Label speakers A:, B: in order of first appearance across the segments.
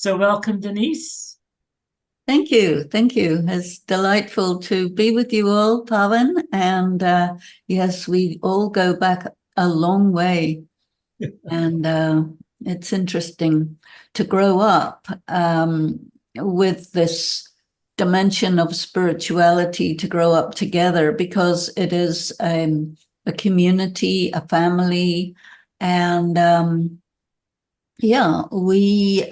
A: So welcome, Denise.
B: Thank you. Thank you. It's delightful to be with you all, Pavan. And yes, we all go back a long way. And it's interesting to grow up with this dimension of spirituality, to grow up together, because it is a community, a family. And yeah, we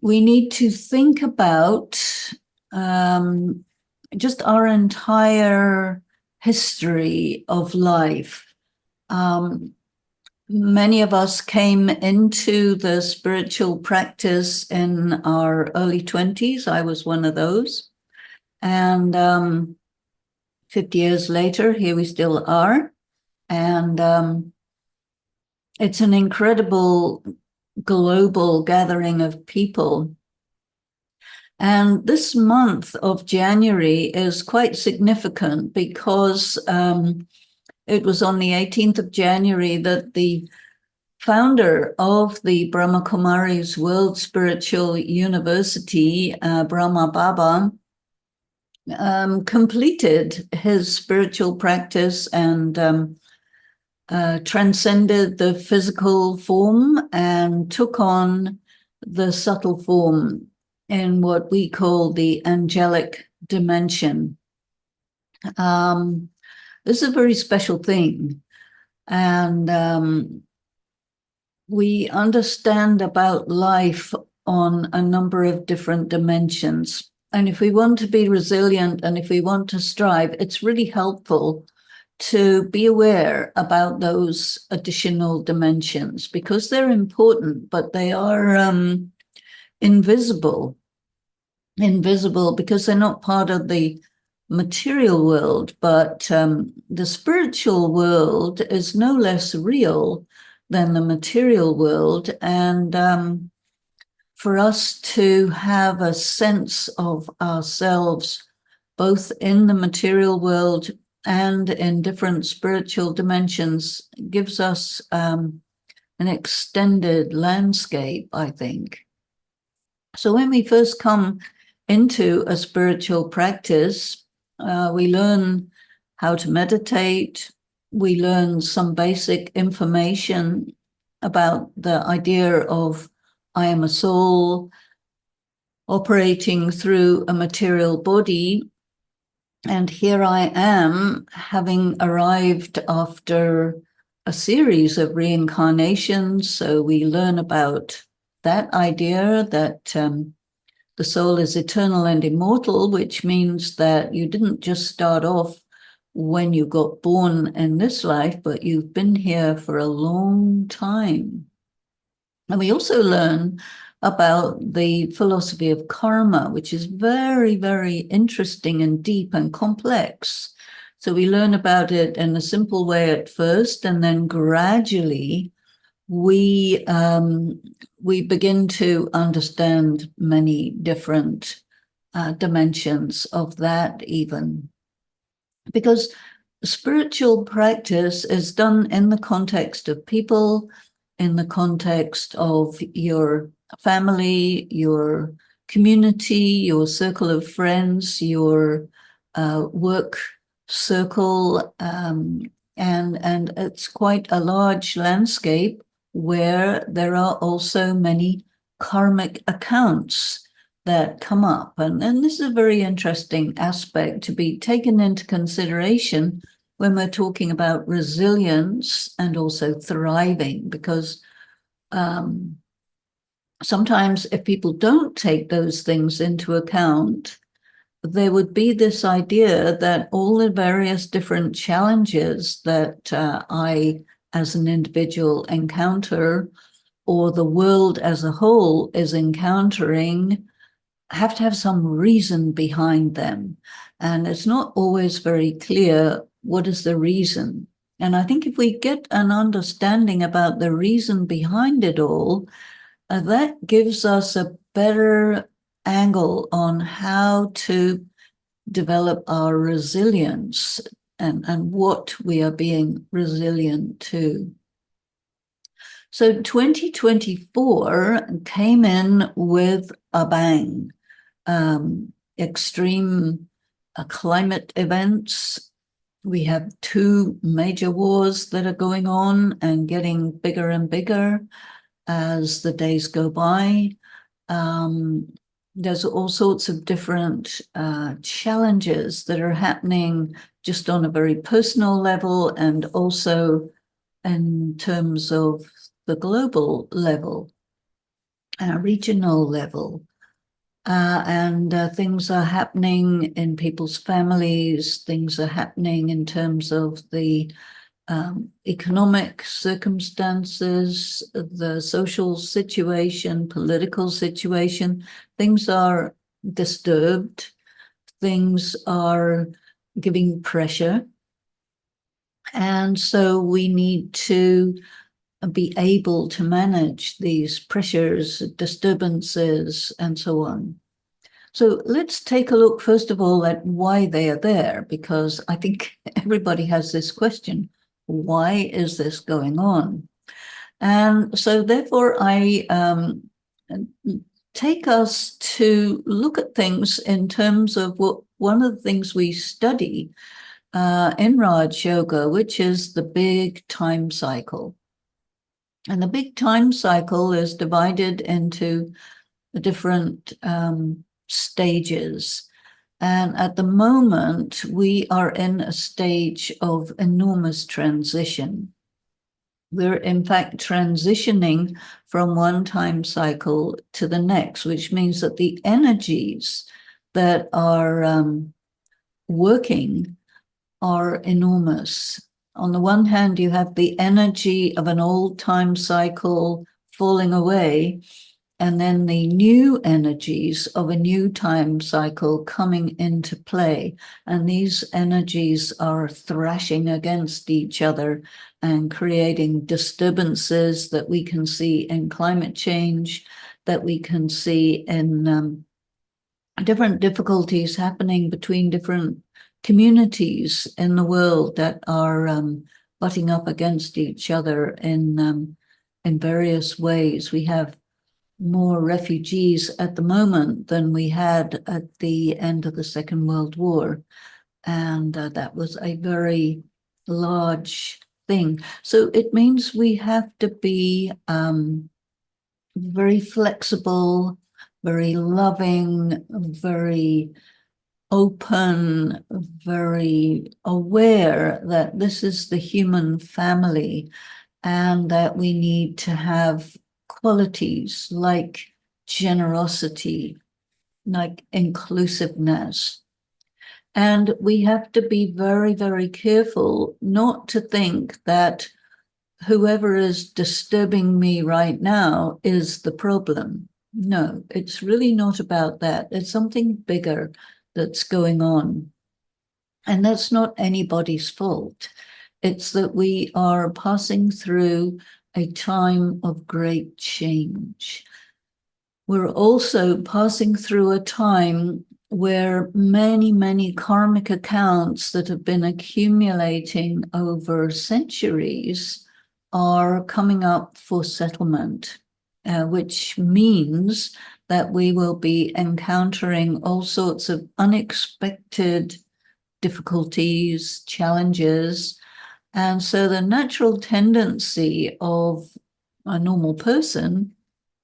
B: need to think about um, just our entire history of life. Many of us came into the spiritual practice in our early 20s. I was one of those. And 50 years later, here we still are. And it's an incredible global gathering of people. And this month of January is quite significant because it was on the 18th of January that the founder of the Brahma Kumaris World Spiritual University, Brahma Baba, completed his spiritual practice and transcended the physical form and took on the subtle form in what we call the angelic dimension. This is a very special thing. And we understand about life on a number of different dimensions. And if we want to be resilient and if we want to strive, it's really helpful to be aware about those additional dimensions because they're important, but they are invisible because they're not part of the material world, but the spiritual world is no less real than the material world. And for us to have a sense of ourselves, both in the material world and in different spiritual dimensions, gives us an extended landscape, I think. So when we first come into a spiritual practice, we learn how to meditate. We learn some basic information about the idea of I am a soul operating through a material body. And here I am, having arrived after a series of reincarnations. So we learn about that idea that the soul is eternal and immortal, which means that you didn't just start off when you got born in this life, but you've been here for a long time. And we also learn about the philosophy of karma, which is very, very interesting and deep and complex. So we learn about it in a simple way at first, and then gradually we begin to understand many different dimensions of that even. Because spiritual practice is done in the context of people, in the context of your family, your community, your circle of friends, your work circle, and it's quite a large landscape where there are also many karmic accounts that come up. And this is a very interesting aspect to be taken into consideration when we're talking about resilience and also thriving, because sometimes if people don't take those things into account, there would be this idea that all the various different challenges that I, as an individual, encounter, or the world as a whole is encountering, have to have some reason behind them. And it's not always very clear what is the reason. And I think if we get an understanding about the reason behind it all, that gives us a better angle on how to develop our resilience and what we are being resilient to. So 2024 came in with a bang. Extreme climate events. We have two major wars that are going on and getting bigger and bigger as the days go by. There's all sorts of different challenges that are happening just on a very personal level and also in terms of the global level, regional level. And things are happening in people's families, things are happening in terms of the economic circumstances, the social situation, political situation. Things are disturbed, things are giving pressure. And so we need to be able to manage these pressures, disturbances, and so on. So let's take a look, first of all, at why they are there, because I think everybody has this question. Why is this going on? And so therefore, I take us to look at things in terms of what one of the things we study in Raj Yoga, which is the big time cycle. And the big time cycle is divided into the different stages. And at the moment, we are in a stage of enormous transition. We're in fact transitioning from one time cycle to the next, which means that the energies that are working are enormous. On the one hand, you have the energy of an old time cycle falling away, and then the new energies of a new time cycle coming into play. And these energies are thrashing against each other and creating disturbances that we can see in climate change, that we can see in different difficulties happening between different communities in the world that are butting up against each other in various ways. We have more refugees at the moment than we had at the end of the Second World War. And that was a very large thing. So it means we have to be very flexible, very loving, very open, very aware that this is the human family and that we need to have qualities like generosity, like inclusiveness. And we have to be very, very careful not to think that whoever is disturbing me right now is the problem. No, it's really not about that. It's something bigger that's going on. And that's not anybody's fault. It's that we are passing through a time of great change. We're also passing through a time where many, many karmic accounts that have been accumulating over centuries are coming up for settlement, which means that we will be encountering all sorts of unexpected difficulties, challenges. And so the natural tendency of a normal person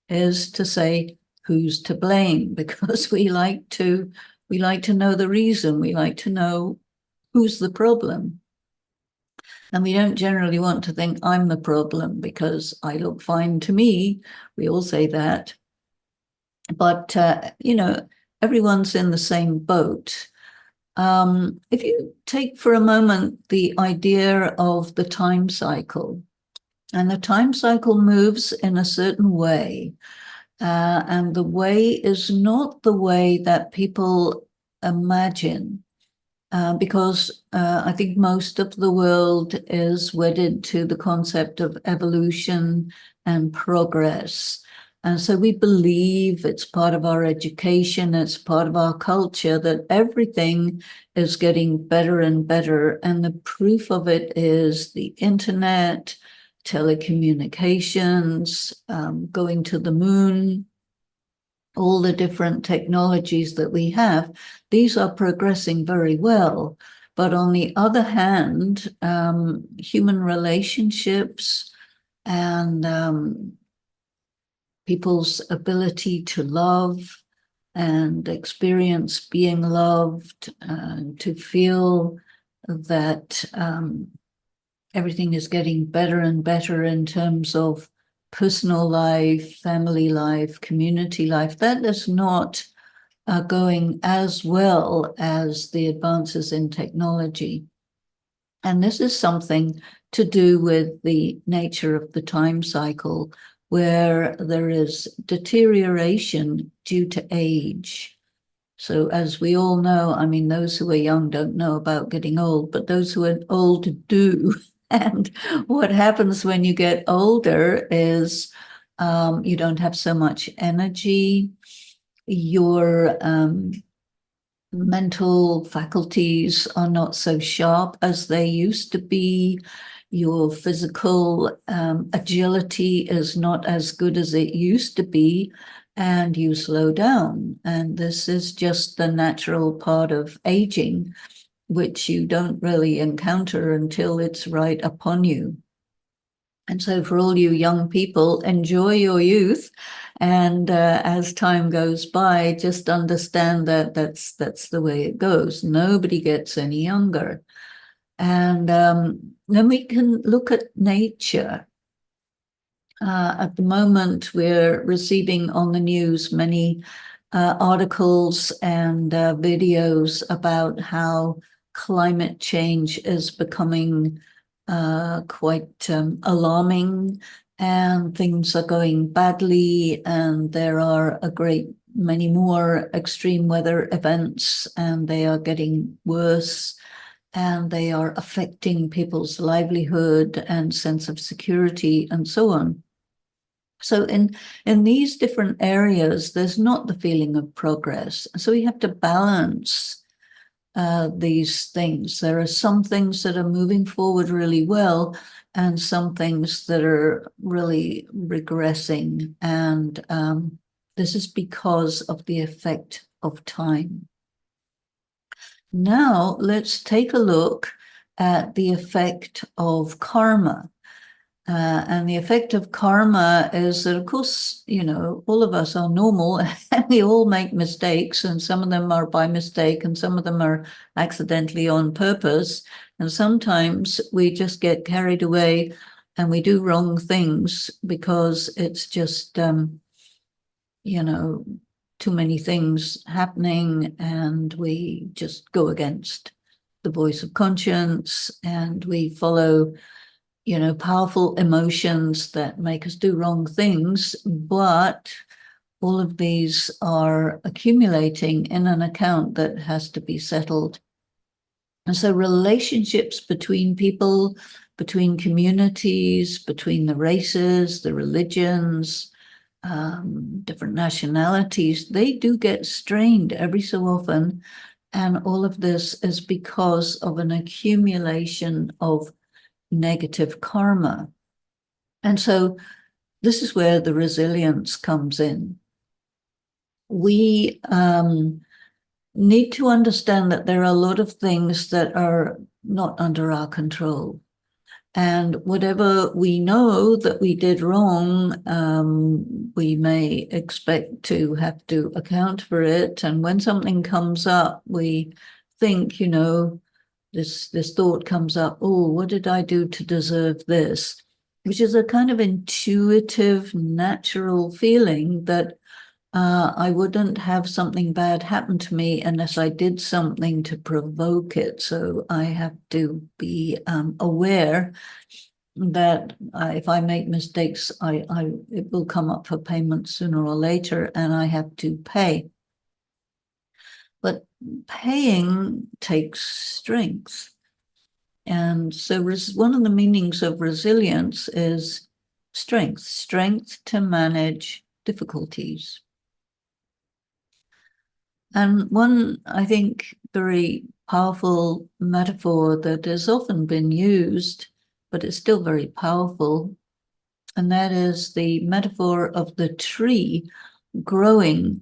B: is to say, who's to blame? Because we like to know the reason. We like to know who's the problem. And we don't generally want to think I'm the problem because I look fine to me. We all say that. But, everyone's in the same boat. If you take for a moment the idea of the time cycle, and the time cycle moves in a certain way, and the way is not the way that people imagine, because I think most of the world is wedded to the concept of evolution and progress. And so we believe it's part of our education, it's part of our culture that everything is getting better and better. And the proof of it is the internet, telecommunications, going to the moon, all the different technologies that we have, these are progressing very well. But on the other hand, human relationships and people's ability to love and experience being loved, to feel that everything is getting better and better in terms of personal life, family life, community life, that is not going as well as the advances in technology. And this is something to do with the nature of the time cycle, where there is deterioration due to age. So as we all know, I mean, those who are young don't know about getting old, but those who are old do. And what happens when you get older is you don't have so much energy. Your mental faculties are not so sharp as they used to be. Your physical agility is not as good as it used to be, and you slow down. And this is just the natural part of aging, which you don't really encounter until it's right upon you. And so for all you young people, enjoy your youth. And as time goes by, just understand that that's the way it goes. Nobody gets any younger. And then we can look at nature. At the moment, we're receiving on the news many articles and videos about how climate change is becoming quite alarming, and things are going badly, and there are a great many more extreme weather events, and they are getting worse, and they are affecting people's livelihood and sense of security and so on. So in these different areas, there's not the feeling of progress. So we have to balance these things. There are some things that are moving forward really well, and some things that are really regressing. And this is because of the effect of time. Now let's take a look at the effect of karma. And the effect of karma is that, of course, you know, all of us are normal and we all make mistakes, and some of them are by mistake and some of them are accidentally on purpose. And sometimes we just get carried away and we do wrong things because it's just, you know, too many things happening, and we just go against the voice of conscience, and we follow, you know, powerful emotions that make us do wrong things. But all of these are accumulating in an account that has to be settled. And so relationships between people, between communities, between the races, the religions, different nationalities, they do get strained every so often. And all of this is because of an accumulation of negative karma. And so this is where the resilience comes in. We need to understand that there are a lot of things that are not under our control. And whatever we know that we did wrong, we may expect to have to account for it. And when something comes up, we think, you know, this thought comes up, oh, what did I do to deserve this? Which is a kind of intuitive, natural feeling that I wouldn't have something bad happen to me unless I did something to provoke it. So I have to be aware that if I make mistakes, it will come up for payment sooner or later, and I have to pay. But paying takes strength. And so one of the meanings of resilience is strength to manage difficulties. And one, I think, very powerful metaphor that has often been used but it's still very powerful. And that is the metaphor of the tree growing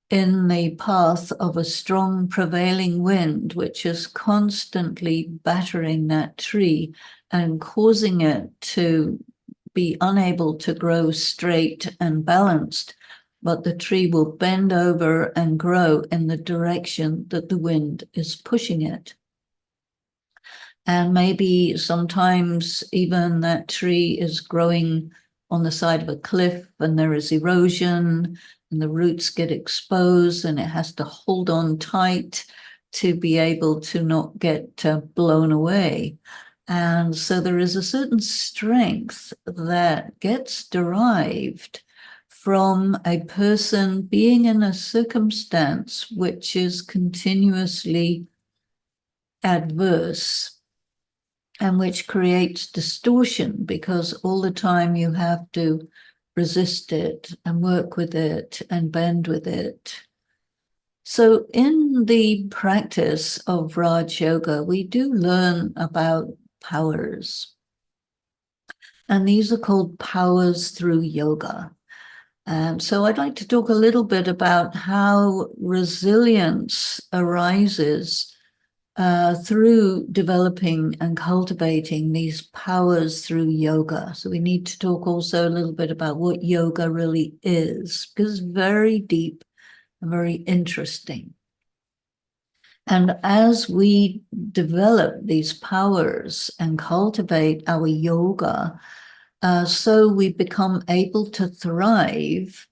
B: in the path of a strong prevailing wind, which is constantly battering that tree and causing it to be unable to grow straight and balanced, but the tree will bend over and grow in the direction that the wind is pushing it. And maybe sometimes even that tree is growing on the side of a cliff and there is erosion and the roots get exposed and it has to hold on tight to be able to not get blown away. And so there is a certain strength that gets derived from a person being in a circumstance which is continuously adverse and which creates distortion because all the time you have to resist it and work with it and bend with it. So in the practice of Raj Yoga, we do learn about powers. And these are called powers through yoga. So I'd like to talk a little bit about how resilience arises through developing and cultivating these powers through yoga. So we need to talk also a little bit about what yoga really is, because it's very deep and very interesting. And as we develop these powers and cultivate our yoga, so we become able to thrive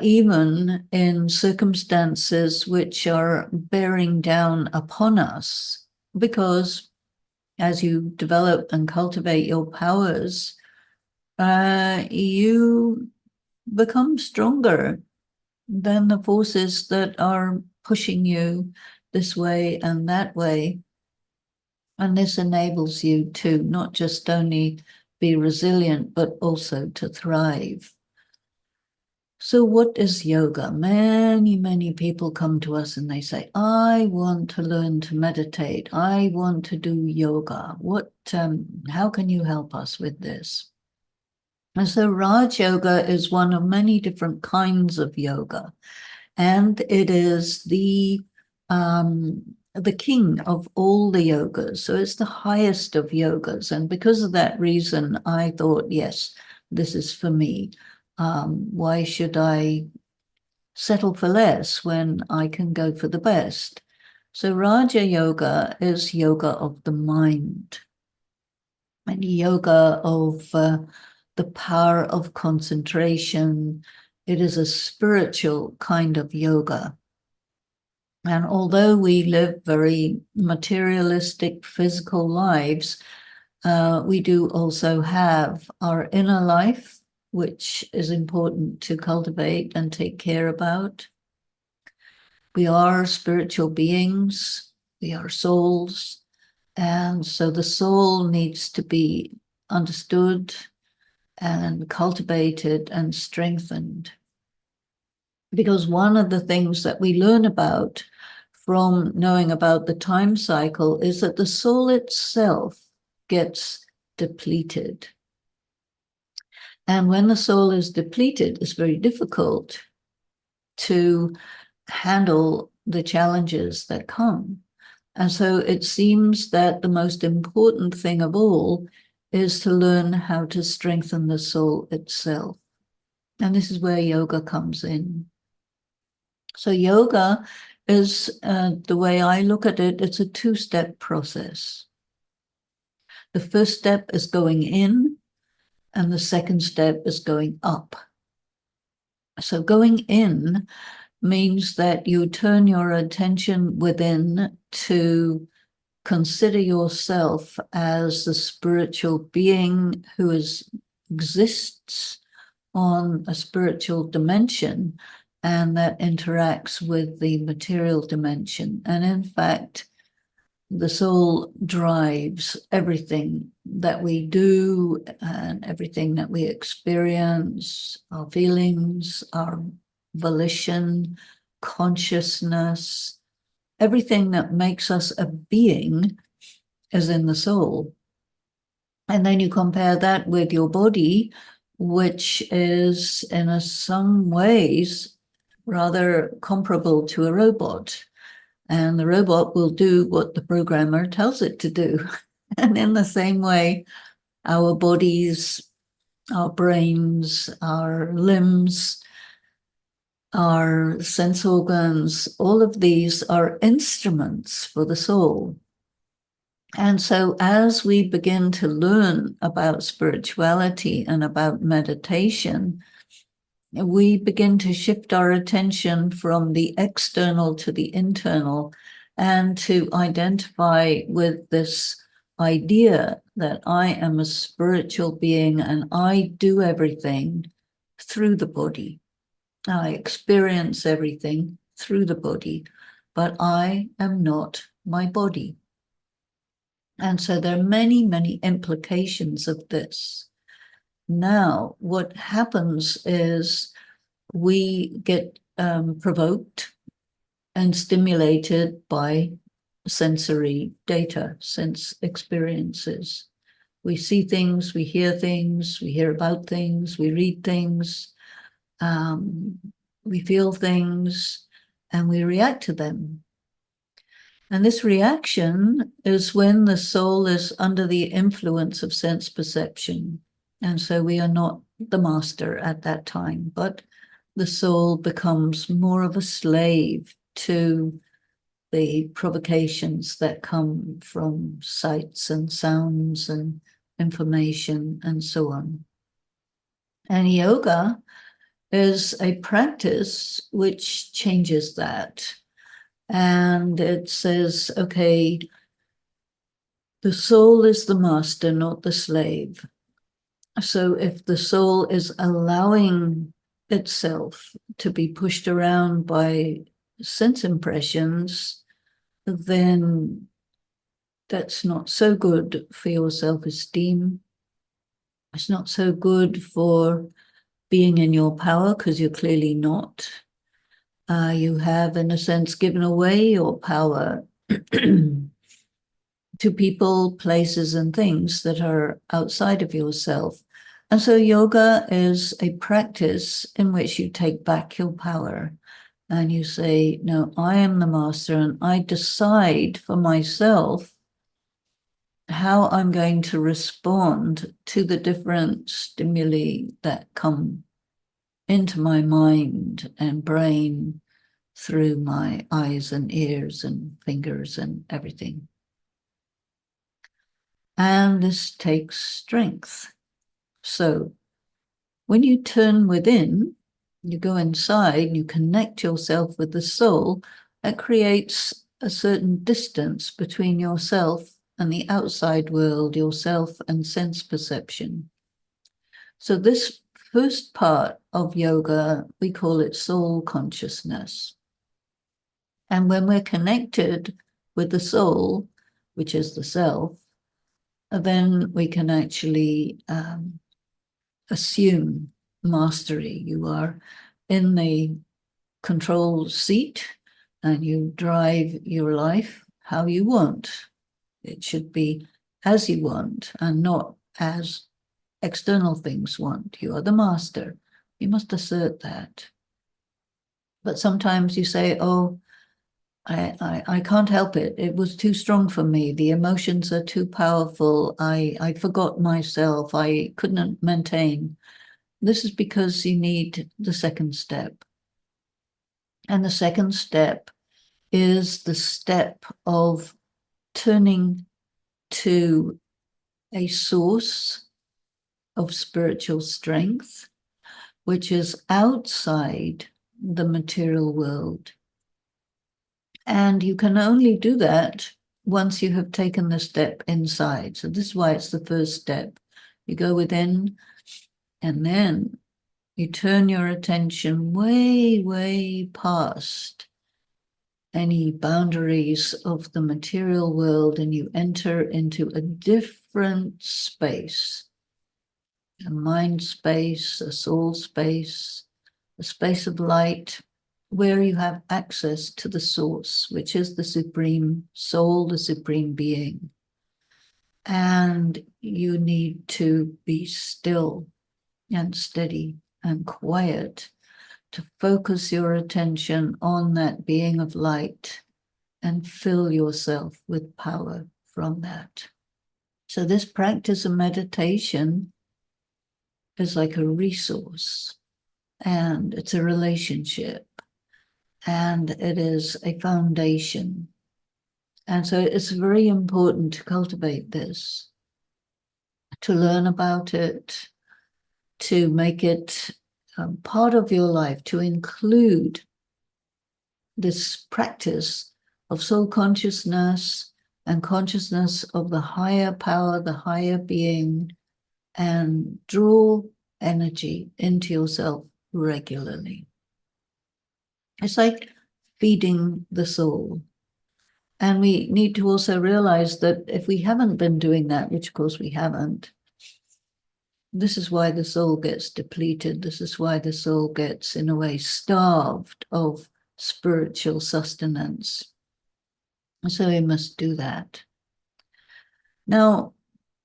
B: even in circumstances which are bearing down upon us, because as you develop and cultivate your powers, you become stronger than the forces that are pushing you this way and that way. And this enables you to not just only be resilient, but also to thrive. So what is yoga? Many people come to us and they say, I want to learn to meditate. I want to do yoga. How can you help us with this? And so Raj Yoga is one of many different kinds of yoga. And it is the king of all the yogas. So it's the highest of yogas. And because of that reason, I thought, yes, this is for me. Why should I settle for less when I can go for the best? So Raja Yoga is yoga of the mind and yoga of the power of concentration. It is a spiritual kind of yoga. And although we live very materialistic, physical lives, we do also have our inner life, which is important to cultivate and take care about. We are spiritual beings, we are souls, and so the soul needs to be understood and cultivated and strengthened. Because one of the things that we learn about from knowing about the time cycle is that the soul itself gets depleted. And when the soul is depleted, it's very difficult to handle the challenges that come. And so it seems that the most important thing of all is to learn how to strengthen the soul itself. And this is where yoga comes in. So yoga is, the way I look at it, it's a two-step process. The first step is going in, and the second step is going up. So going in means that you turn your attention within to consider yourself as the spiritual being who exists on a spiritual dimension and that interacts with the material dimension. And in fact, the soul drives everything that we do and everything that we experience, our feelings, our volition, consciousness, everything that makes us a being is in the soul. And then you compare that with your body, which is in some ways rather comparable to a robot. And the robot will do what the programmer tells it to do. And in the same way, our bodies, our brains, our limbs, our sense organs, all of these are instruments for the soul. And so as we begin to learn about spirituality and about meditation, we begin to shift our attention from the external to the internal and to identify with this idea that I am a spiritual being and I do everything through the body. I experience everything through the body, but I am not my body. And so there are many, many implications of this. Now, what happens is we get provoked and stimulated by sensory data, sense experiences. We see things, we hear about things, we read things, we feel things, and we react to them. And this reaction is when the soul is under the influence of sense perception. And so we are not the master at that time, but the soul becomes more of a slave to the provocations that come from sights and sounds and information and so on. And yoga is a practice which changes that. And it says, okay, the soul is the master, not the slave. So if the soul is allowing itself to be pushed around by sense impressions, then that's not so good for your self-esteem. It's not so good for being in your power, because you're clearly not. You have, in a sense, given away your power to people, places, and things that are outside of yourself. And so yoga is a practice in which you take back your power and you say, no, I am the master and I decide for myself how I'm going to respond to the different stimuli that come into my mind and brain through my eyes and ears and fingers and everything. And this takes strength. So when you turn within, you go inside, you connect yourself with the soul, that creates a certain distance between yourself and the outside world, yourself and sense perception. So this first part of yoga, we call it soul consciousness. And when we're connected with the soul, which is the self, then we can actually assume mastery. You are in the control seat and you drive your life how you want. It should be as you want and not as external things want. You are the master. You must assert that. But sometimes you say, oh, I can't help it. It was too strong for me. The emotions are too powerful. I forgot myself. I couldn't maintain. This is because you need the second step. And the second step is the step of turning to a source of spiritual strength, which is outside the material world. And you can only do that once you have taken the step inside. So this is why it's the first step. You go within, and then you turn your attention way, way past any boundaries of the material world, and you enter into a different space, a mind space, a soul space, a space of light, where you have access to the source, which is the supreme soul, the supreme being. And you need to be still and steady and quiet to focus your attention on that being of light and fill yourself with power from that. So this practice of meditation is like a resource, and it's a relationship, and it is a foundation. And so it's very important to cultivate this, to learn about it, to make it part of your life, to include this practice of soul consciousness and consciousness of the higher power, the higher being, and draw energy into yourself regularly. It's like feeding the soul. And we need to also realize that if we haven't been doing that, which of course we haven't, this is why the soul gets depleted. This is why the soul gets, in a way, starved of spiritual sustenance. So we must do that. Now,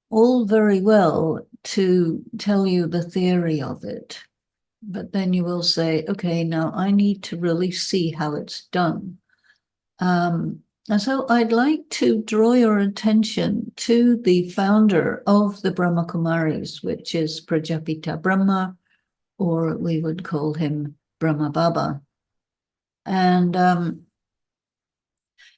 B: all very well to tell you the theory of it, but then you will say, okay, now I need to really see how it's done. And so I'd like to draw your attention to the founder of the Brahma Kumaris, which is Prajapita Brahma, or we would call him Brahma Baba. And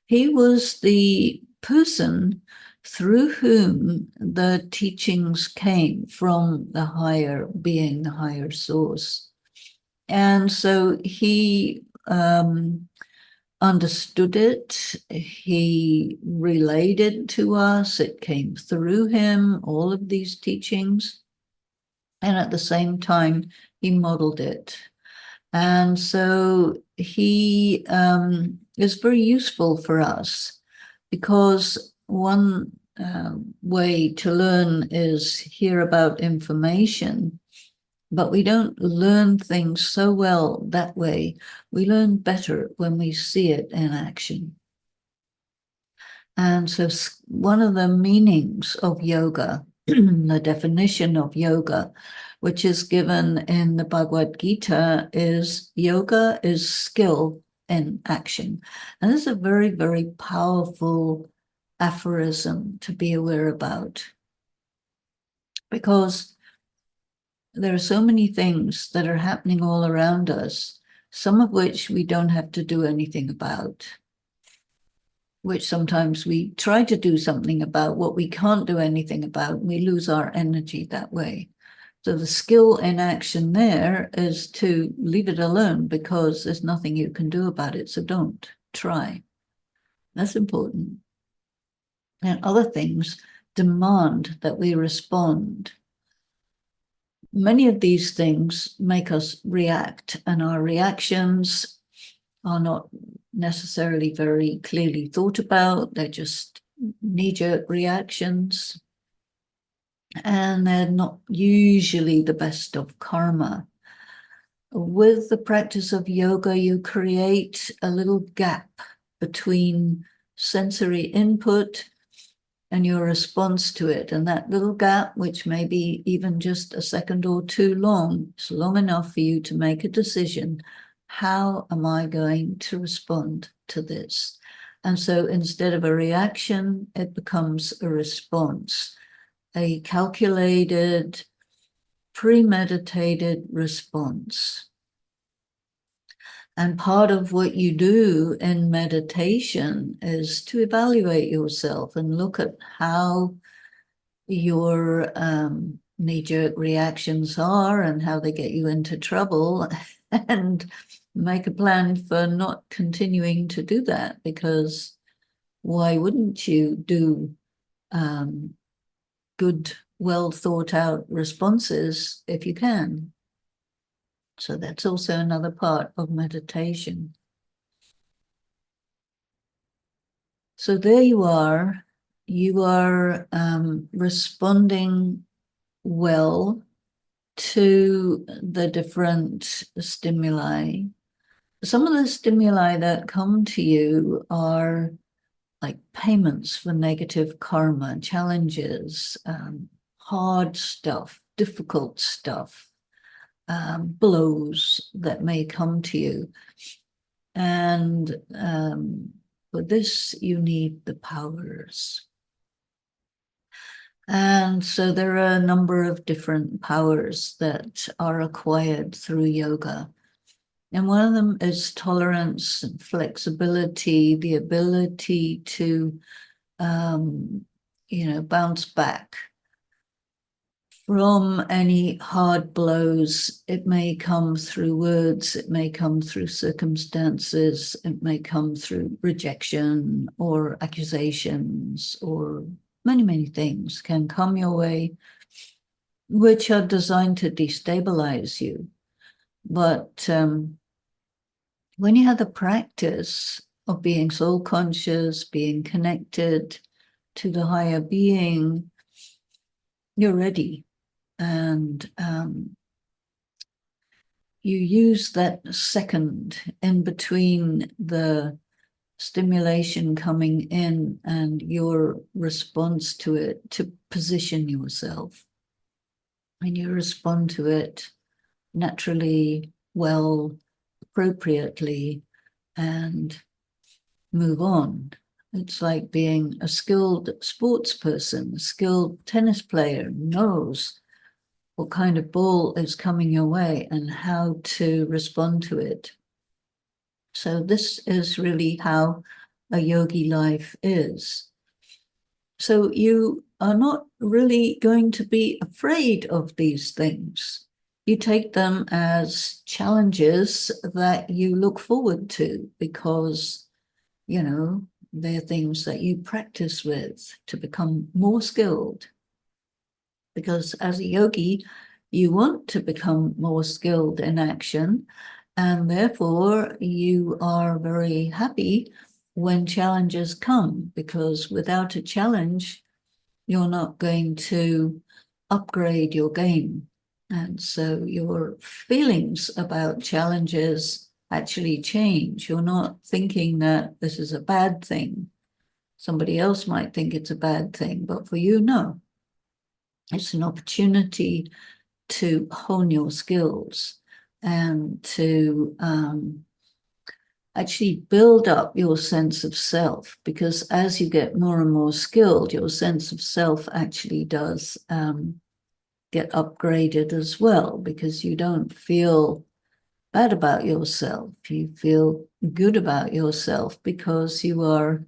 B: he was the person through whom the teachings came from the higher being, the higher source. And so he understood it, he relayed it to us, it came through him, all of these teachings, and at the same time, he modeled it. And so he is very useful for us, because one way to learn is hear about information, but we don't learn things so well that way. We learn better when we see it in action. And so one of the meanings of yoga, the definition of yoga, which is given in the Bhagavad Gita, is yoga is skill in action. And this is a very, very powerful aphorism to be aware about, because there are so many things that are happening all around us, some of which we don't have to do anything about, which sometimes we try to do something about what we can't do anything about. We lose our energy that way. So the skill in action there is to leave it alone, because there's nothing you can do about it. So don't try. That's important. And other things demand that we respond. Many of these things make us react, and our reactions are not necessarily very clearly thought about. They're just knee-jerk reactions, and they're not usually the best of karma. With the practice of yoga, you create a little gap between sensory input and your response to it. And that little gap, which may be even just a second or two long, is long enough for you to make a decision. How am I going to respond to this? And so instead of a reaction, it becomes a response, a calculated, premeditated response. And part of what you do in meditation is to evaluate yourself and look at how your knee-jerk reactions are and how they get you into trouble, and make a plan for not continuing to do that, because why wouldn't you do good, well thought out responses if you can? So that's also another part of meditation. So there you are responding well to the different stimuli. Some of the stimuli that come to you are like payments for negative karma, challenges, hard stuff, difficult stuff, blows that may come to you. And for this, you need the powers. And so there are a number of different powers that are acquired through yoga. And one of them is tolerance and flexibility, the ability to, bounce back from any hard blows. It may come through words, it may come through circumstances, it may come through rejection or accusations, or many, many things can come your way, which are designed to destabilize you. But when you have the practice of being soul conscious, being connected to the higher being, you're ready. And you use that second in between the stimulation coming in and your response to it to position yourself. And you respond to it naturally, well, appropriately, and move on. It's like being a skilled sports person, a skilled tennis player knows what kind of ball is coming your way and how to respond to it. So this is really how a yogi life is. So you are not really going to be afraid of these things. You take them as challenges that you look forward to because, they're things that you practice with to become more skilled. Because as a yogi, you want to become more skilled in action, and therefore you are very happy when challenges come, because without a challenge, you're not going to upgrade your game. And so your feelings about challenges actually change. You're not thinking that this is a bad thing. Somebody else might think it's a bad thing, but for you, no. It's an opportunity to hone your skills and to actually build up your sense of self, because as you get more and more skilled, your sense of self actually does get upgraded as well, because you don't feel bad about yourself. You feel good about yourself because you are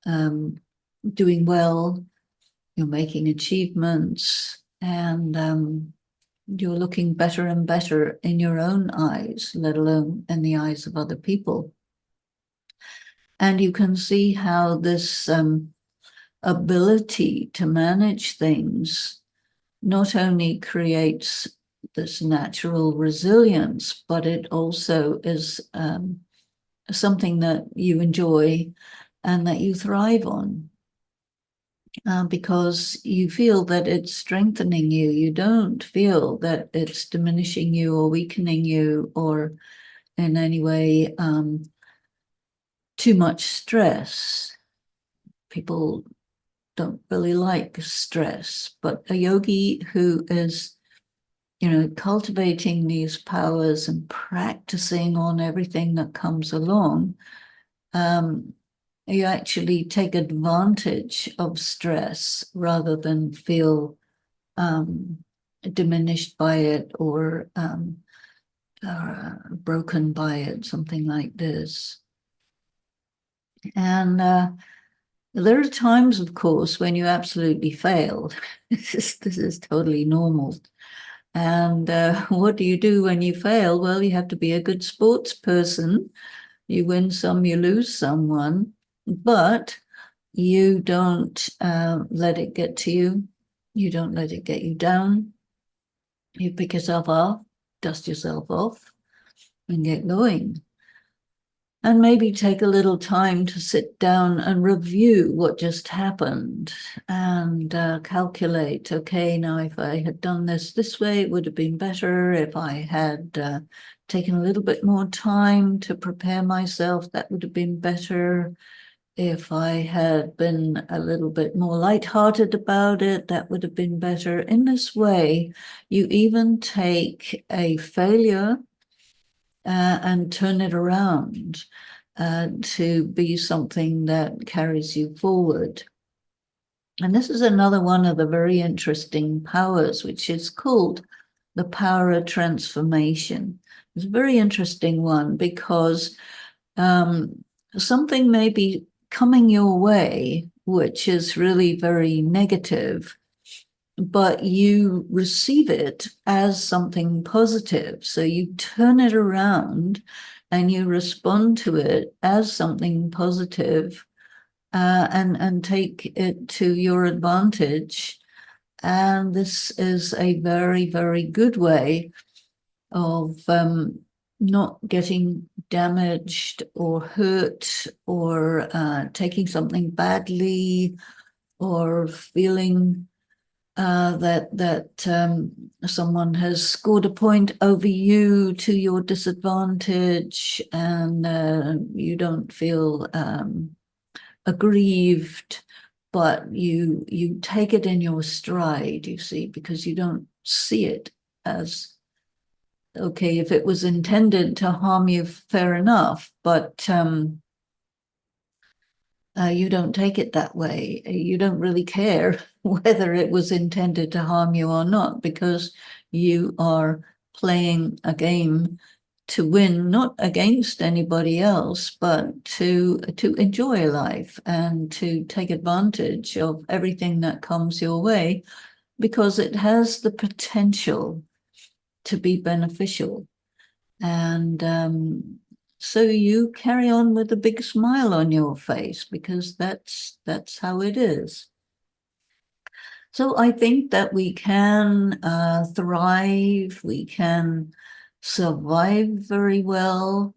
B: doing well, you're making achievements, and you're looking better and better in your own eyes, let alone in the eyes of other people. And you can see how this ability to manage things not only creates this natural resilience, but it also is something that you enjoy and that you thrive on. Because you feel that it's strengthening you. You don't feel that it's diminishing you or weakening you or in any way too much stress. People don't really like stress, but a yogi who is, cultivating these powers and practicing on everything that comes along, you actually take advantage of stress rather than feel diminished by it or broken by it, something like this. And there are times, of course, when you absolutely fail. This is totally normal. And what do you do when you fail? Well, you have to be a good sports person. You win some, you lose someone, but you don't let it get to you. You don't let it get you down. You pick yourself up, dust yourself off, and get going. And maybe take a little time to sit down and review what just happened and calculate, okay, now if I had done this way, it would have been better. If I had taken a little bit more time to prepare myself, that would have been better. if I had been a little bit more lighthearted about it, that would have been better. In this way, you even take a failure and turn it around to be something that carries you forward. And this is another one of the very interesting powers, which is called the power of transformation. It's a very interesting one because something may be coming your way, which is really very negative, but you receive it as something positive. So you turn it around and you respond to it as something positive, and take it to your advantage. And this is a very, very good way of not getting damaged or hurt or taking something badly or feeling that someone has scored a point over you to your disadvantage, and you don't feel aggrieved, but you take it in your stride, you see, because you don't see it as, okay, if it was intended to harm you, fair enough, but you don't take it that way. You don't really care whether it was intended to harm you or not, because you are playing a game to win, not against anybody else, but to enjoy life and to take advantage of everything that comes your way, because it has the potential to be beneficial. And so you carry on with a big smile on your face, because that's how it is. So I think that we can thrive, we can survive very well.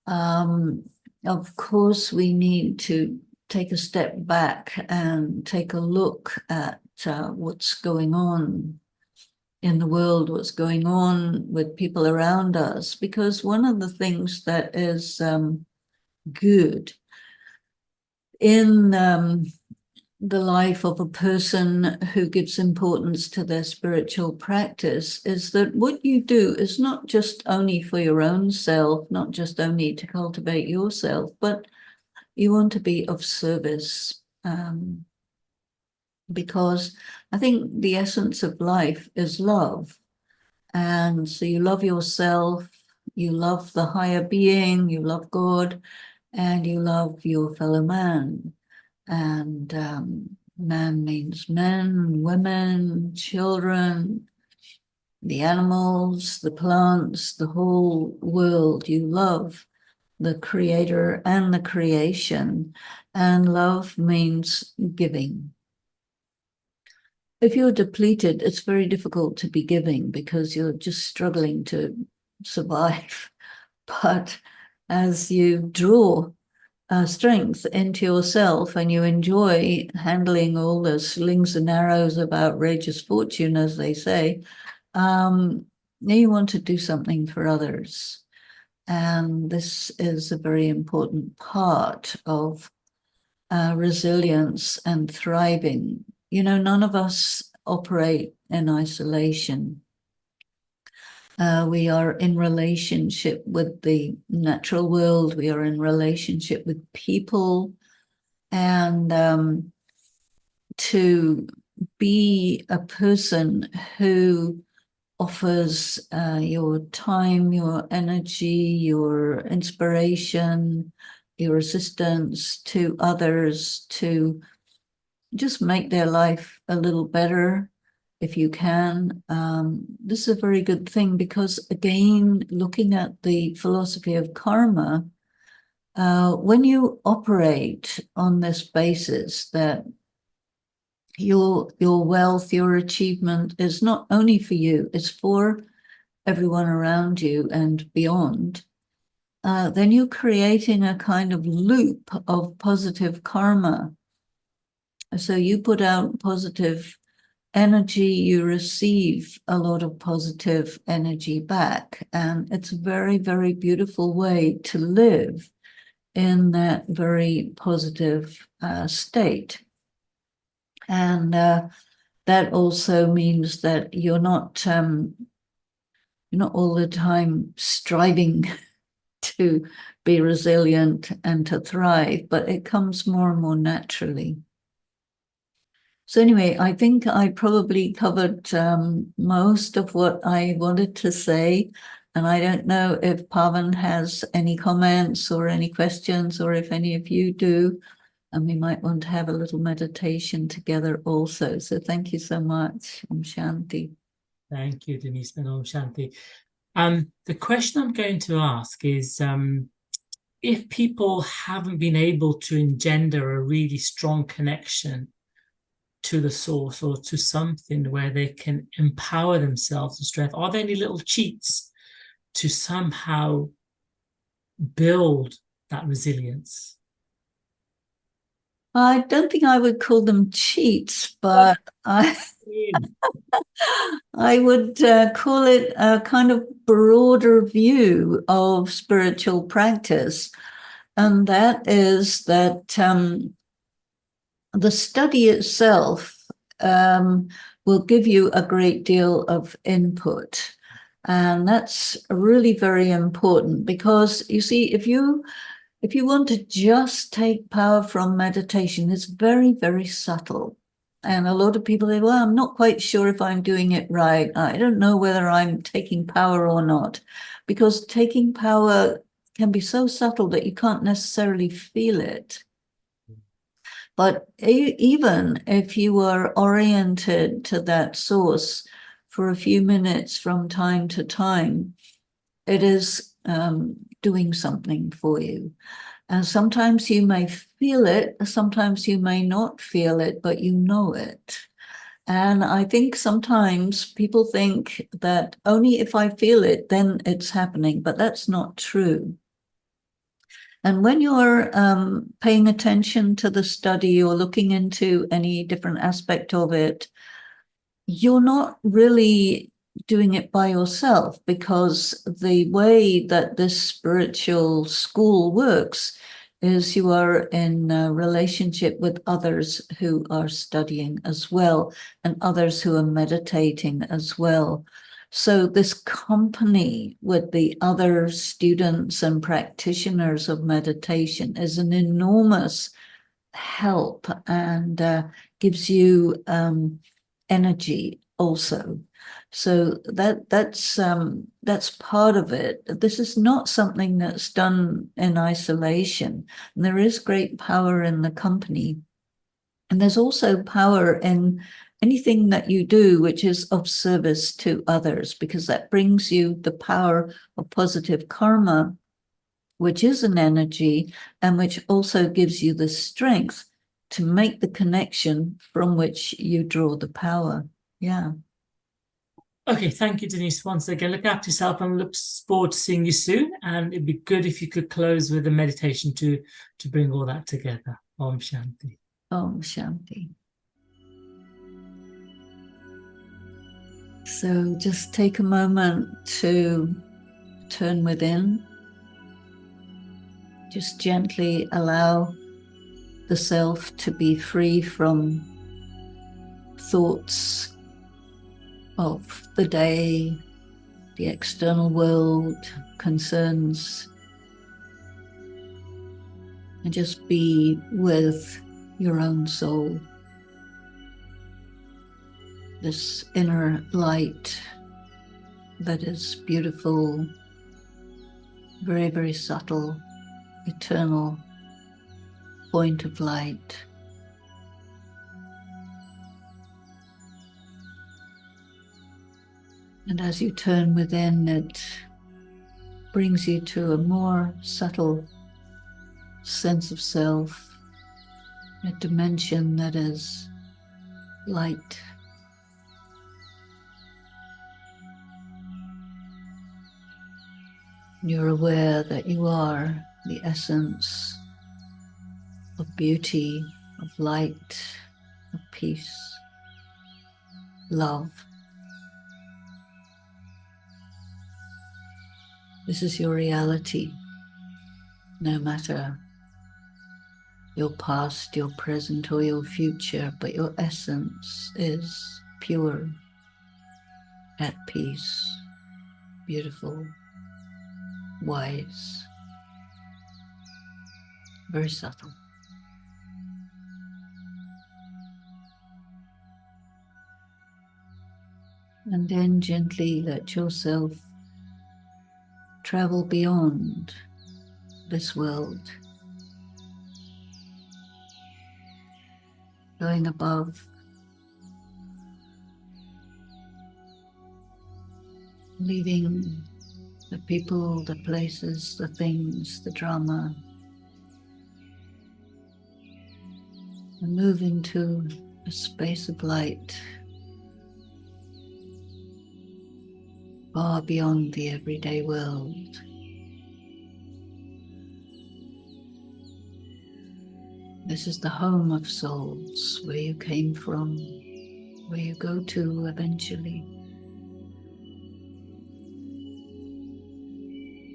B: Of course, we need to take a step back and take a look at what's going on in the world, what's going on with people around us, because one of the things that is good in the life of a person who gives importance to their spiritual practice is that what you do is not just only for your own self, not just only to cultivate yourself, but you want to be of service. Because I think the essence of life is love. And so you love yourself, you love the higher being, you love God, and you love your fellow man. And man means men, women, children, the animals, the plants, the whole world. You love the creator and the creation. And love means giving. If you're depleted, it's very difficult to be giving because you're just struggling to survive. But as you draw strength into yourself and you enjoy handling all the slings and arrows of outrageous fortune, as they say, now you want to do something for others. And this is a very important part of resilience and thriving. You know, none of us operate in isolation. We are in relationship with the natural world. We are in relationship with people. And to be a person who offers your time, your energy, your inspiration, your assistance to others to just make their life a little better if you can. This is a very good thing because, again, looking at the philosophy of karma, when you operate on this basis that your wealth, your achievement is not only for you, it's for everyone around you and beyond, then you're creating a kind of loop of positive karma. So you put out positive energy, you receive a lot of positive energy back. And it's a very, very beautiful way to live in that very positive state. And that also means that you're not all the time striving to be resilient and to thrive, but it comes more and more naturally. So anyway, I think I probably covered most of what I wanted to say. And I don't know if Pavan has any comments or any questions, or if any of you do. And we might want to have a little meditation together also. So thank you so much. Om Shanti.
A: Thank you, Denise and Om Shanti. The question I'm going to ask is, if people haven't been able to engender a really strong connection to the source or to something where they can empower themselves and strength, are there any little cheats to somehow build that resilience?
B: I don't think I would call them cheats, but I would call it a kind of broader view of spiritual practice. And that is that the study itself will give you a great deal of input. And that's really very important, because you see, if you want to just take power from meditation, it's very, very subtle. And a lot of people say, well, I'm not quite sure if I'm doing it right. I don't know whether I'm taking power or not, because taking power can be so subtle that you can't necessarily feel it. But even if you are oriented to that source for a few minutes from time to time, it is doing something for you. And sometimes you may feel it, sometimes you may not feel it, but you know it. And I think sometimes people think that only if I feel it, then it's happening, but that's not true. And when you're paying attention to the study or looking into any different aspect of it, you're not really doing it by yourself, because the way that this spiritual school works is you are in a relationship with others who are studying as well, and others who are meditating as well. So this company with the other students and practitioners of meditation is an enormous help, and gives you energy also. So that's part of it. This is not something that's done in isolation. And there is great power in the company. And there's also power in anything that you do which is of service to others, because that brings you the power of positive karma, which is an energy, and which also gives you the strength to make the connection from which you draw the power. Yeah.
A: Okay, thank you, Denise. Once again, look after yourself and look forward to seeing you soon. And it'd be good if you could close with a meditation to bring all that together. Om Shanti.
B: Om Shanti. So just take a moment to turn within. Just gently allow the self to be free from thoughts of the day, the external world, concerns, and just be with your own soul. This inner light that is beautiful, very, very subtle, eternal point of light. And as you turn within, it brings you to a more subtle sense of self, a dimension that is light. You're aware that you are the essence of beauty, of light, of peace, love. This is your reality, no matter your past, your present, or your future, but your essence is pure, at peace, beautiful, wise, very subtle. And then gently let yourself travel beyond this world, going above, leaving the people, the places, the things, the drama, and moving to a space of light far beyond the everyday world. This is the home of souls, where you came from, where you go to eventually.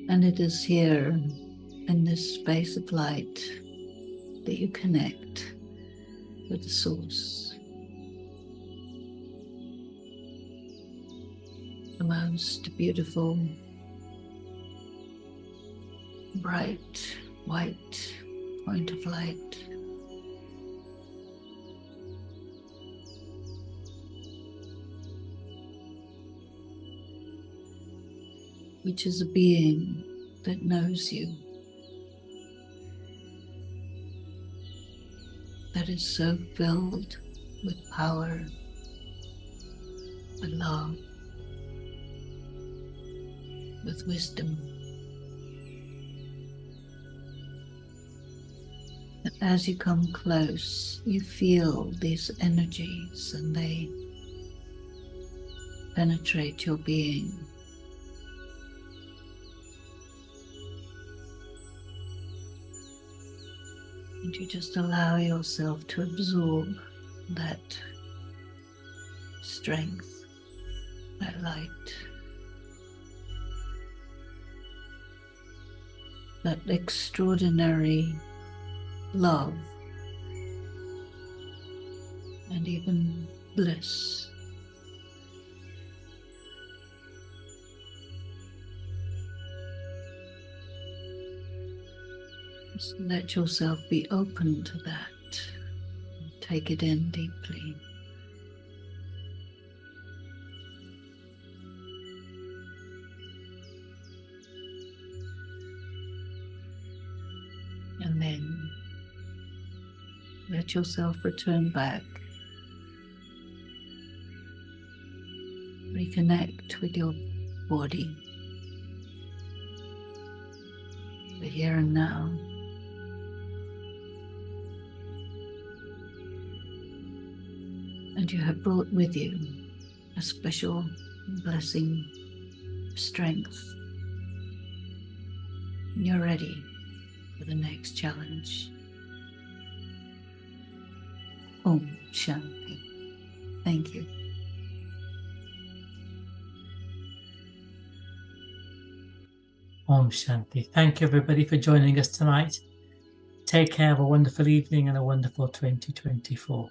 B: And it is here, in this space of light, that you connect with the source. The most beautiful, bright, white point of light. Which is a being that knows you, that is so filled with power, with love, with wisdom, that as you come close, you feel these energies and they penetrate your being. And you just allow yourself to absorb that strength, that light, that extraordinary love, and even bliss. Just let yourself be open to that. Take it in deeply. And then let yourself return back. Reconnect with your body, the here and now. And you have brought with you a special blessing, strength. You're ready for the next challenge. Om Shanti. Thank you.
A: Om Shanti. Thank you, everybody, for joining us tonight. Take care, have a wonderful evening and a wonderful 2024.